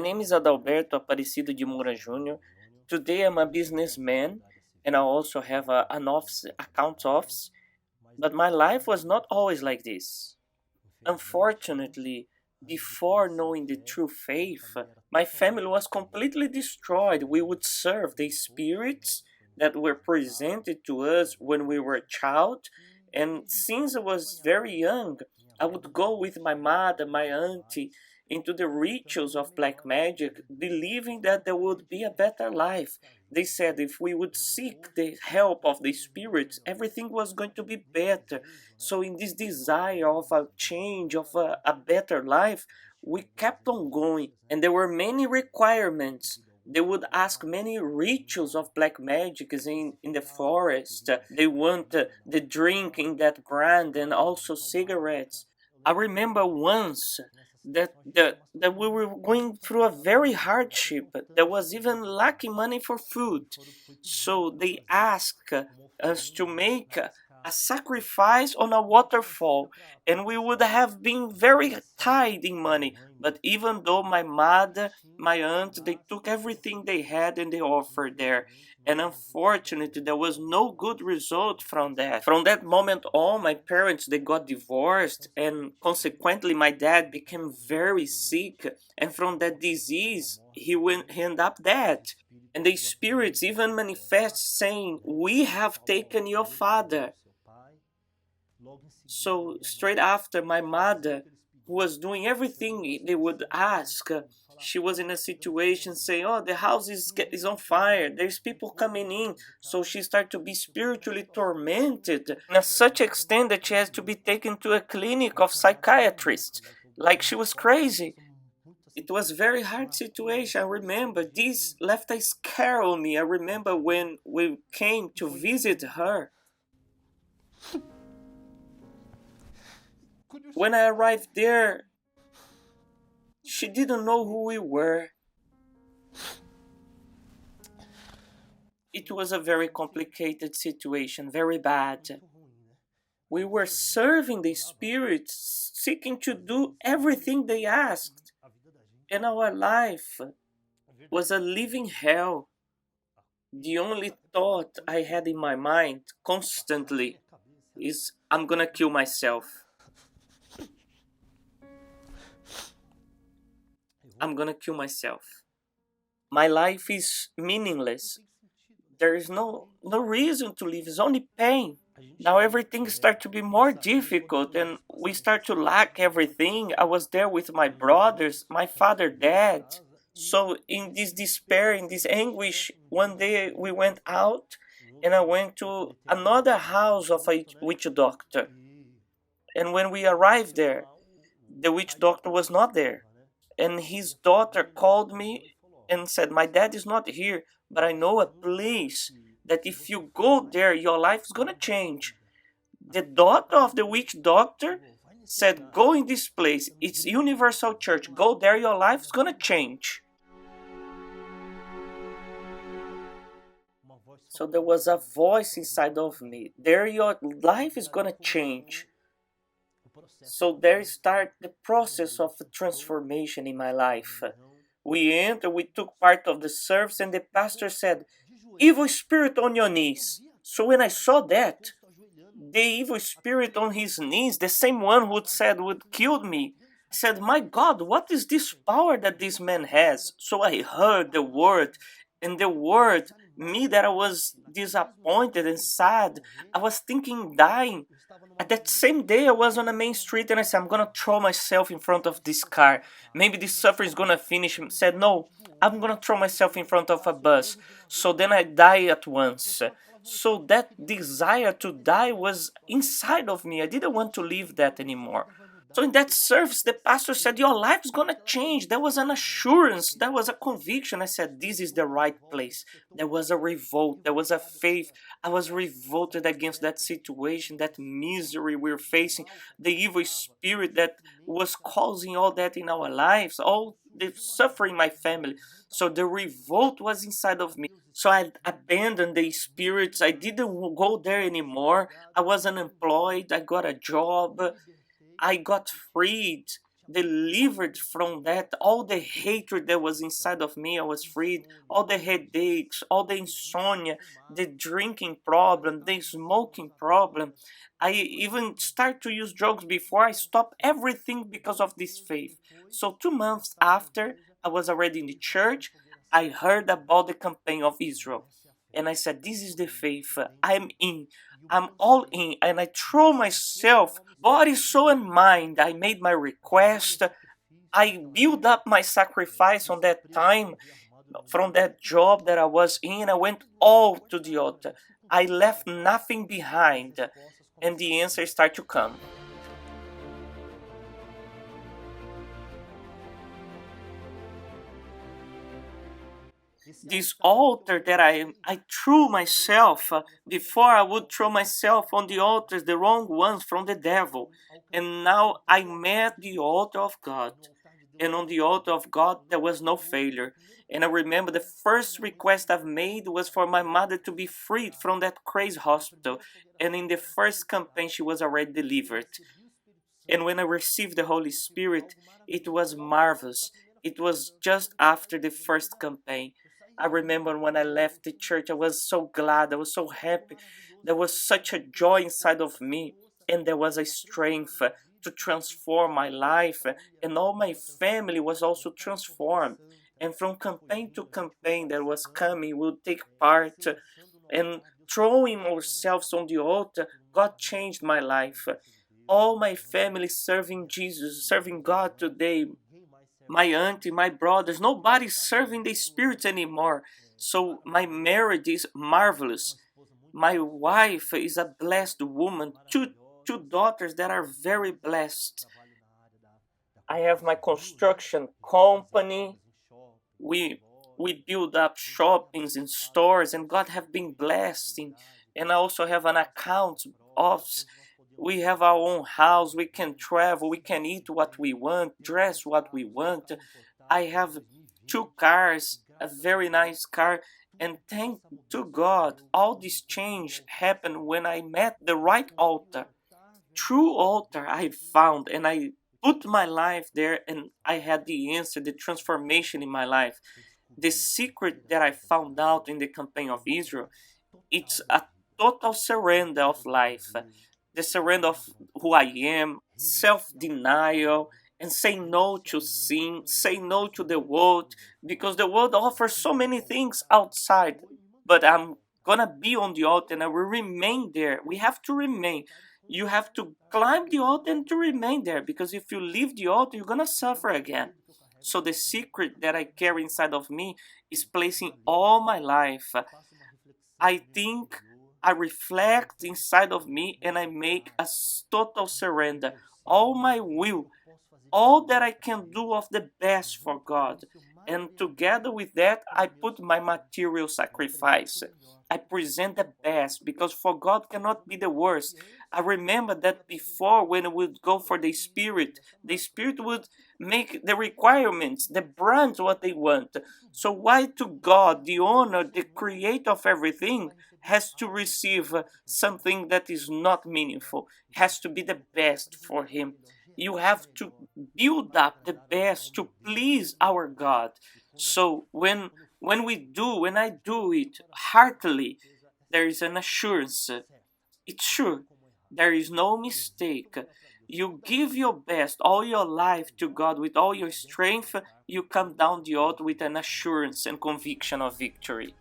name is Adalberto Aparecido de Moura Júnior. Today I'm a businessman and I also have an office, account office, but my life was not always like this. Unfortunately, before knowing the true faith, my family was completely destroyed. We would serve the spirits that were presented to us when we were a child, and since I was very young, I would go with my mother, my auntie, into the rituals of black magic, believing that there would be a better life. They said if we would seek the help of the spirits, everything was going to be better. So, in this desire of a change, of a better life, we kept on going, and there were many requirements. They would ask many rituals of black magic in the forest. They want the drink in that brand and also cigarettes. I remember once that we were going through a very hardship. There was even lacking money for food. So they asked us to make a sacrifice on a waterfall, and we would have been very tight in money. But even though my mother, my aunt, they took everything they had and they offered there. And unfortunately, there was no good result from that. From that moment on, my parents they got divorced, and consequently, my dad became very sick. And from that disease, he ended up dead. And the spirits even manifest saying, "We have taken your father." So straight after my mother, who was doing everything they would ask, she was in a situation saying, "Oh, the house is on fire. There's people coming in." So she started to be spiritually tormented in such extent that she has to be taken to a clinic of psychiatrists, like she was crazy. It was very hard situation. I remember this left a scare on me. I remember when we came to visit her. When I arrived there, she didn't know who we were. It was a very complicated situation, very bad. We were serving the spirits, seeking to do everything they asked, and our life was a living hell. The only thought I had in my mind constantly is, I'm gonna kill myself. I'm gonna kill myself. My life is meaningless. There is no reason to live. It's only pain. Now everything start to be more difficult, and we start to lack everything. I was there with my brothers, my father dead. So in this despair, in this anguish, one day we went out, and I went to another house of a witch doctor. And when we arrived there, the witch doctor was not there. And his daughter called me and said, "My dad is not here, but I know a place that if you go there, your life is gonna change." The daughter of the witch doctor said, "Go in this place. It's Universal Church. Go there, your life is gonna change." So there was a voice inside of me. There, your life is gonna change. So there start the process of transformation in my life. We entered, we took part of the service, and the pastor said, "Evil spirit on your knees." So when I saw that, the evil spirit on his knees, the same one who said would kill me, I said, "My God, what is this power that this man has?" So I heard the word, and the word, me that I was disappointed and sad, I was thinking dying. At that same day, I was on the main street and I said, "I'm gonna throw myself in front of this car. Maybe this suffering is gonna finish." I said, "No, I'm gonna throw myself in front of a bus." So then I die at once. So that desire to die was inside of me. I didn't want to live that anymore. So in that service, the pastor said, "Your life is gonna change." There was an assurance, there was a conviction. I said, "This is the right place." There was a revolt, there was a faith. I was revolted against that situation, that misery we're facing, the evil spirit that was causing all that in our lives, all the suffering in my family. So the revolt was inside of me. So I abandoned the spirits. I didn't go there anymore. I was unemployed. I got a job. I got freed. delivered from that. All the hatred that was inside of me, I was freed. All the headaches, all the insomnia, the drinking problem, the smoking problem. I even start to use drugs before I stop everything because of this faith. So 2 months after I was already in the church, I heard about the campaign of Israel. And I said, this is the faith. I'm in. I'm all in. And I throw myself, body, soul, and mind. I made my request. I built up my sacrifice on that time from that job that I was in. I went all to the altar. I left nothing behind. And the answers start to come. This altar that I threw myself before I would throw myself on the altars, the wrong ones from the devil. And now I met the altar of God. And on the altar of God, there was no failure. And I remember the first request I've made was for my mother to be freed from that crazy hospital. And in the first campaign, she was already delivered. And when I received the Holy Spirit, it was marvelous. It was just after the first campaign. I remember when I left the church, I was so glad, I was so happy. There was such a joy inside of me, and there was a strength to transform my life, and all my family was also transformed. And from campaign to campaign that was coming, we'll take part, and throwing ourselves on the altar, God changed my life. All my family serving Jesus, serving God today. My auntie, my brothers, nobody's serving the spirits anymore. So my marriage is marvelous. My wife is a blessed woman. Two daughters that are very blessed. I have my construction company. We build up shoppings and stores, and God have been blessing. And I also have an account office. We have our own house. We can travel. We can eat what we want, dress what we want. I have 2 cars, a very nice car. And thank to God, all this change happened when I met the right altar. True altar I found, and I put my life there, and I had the answer, the transformation in my life. The secret that I found out in the campaign of Israel, it's a total surrender of life, the surrender of who I am, self denial, and say no to sin, say no to the world, because the world offers so many things outside. But I'm gonna be on the altar and I will remain there. We have to remain. You have to climb the altar and to remain there, because if you leave the altar, you're gonna suffer again. So the secret that I carry inside of me is placing all my life. I think, I reflect inside of me, and I make a total surrender. All my will, all that I can do of the best for God. And together with that, I put my material sacrifice. I present the best, because for God cannot be the worst. I remember that before, when we would go for the Spirit would make the requirements, the brands what they want. So why to God, the owner, the creator of everything, has to receive something that is not meaningful, has to be the best for him. You have to build up the best to please our God. So when I do it heartily, there is an assurance. It's sure. There is no mistake. You give your best, all your life to God with all your strength, you come down the altar with an assurance and conviction of victory.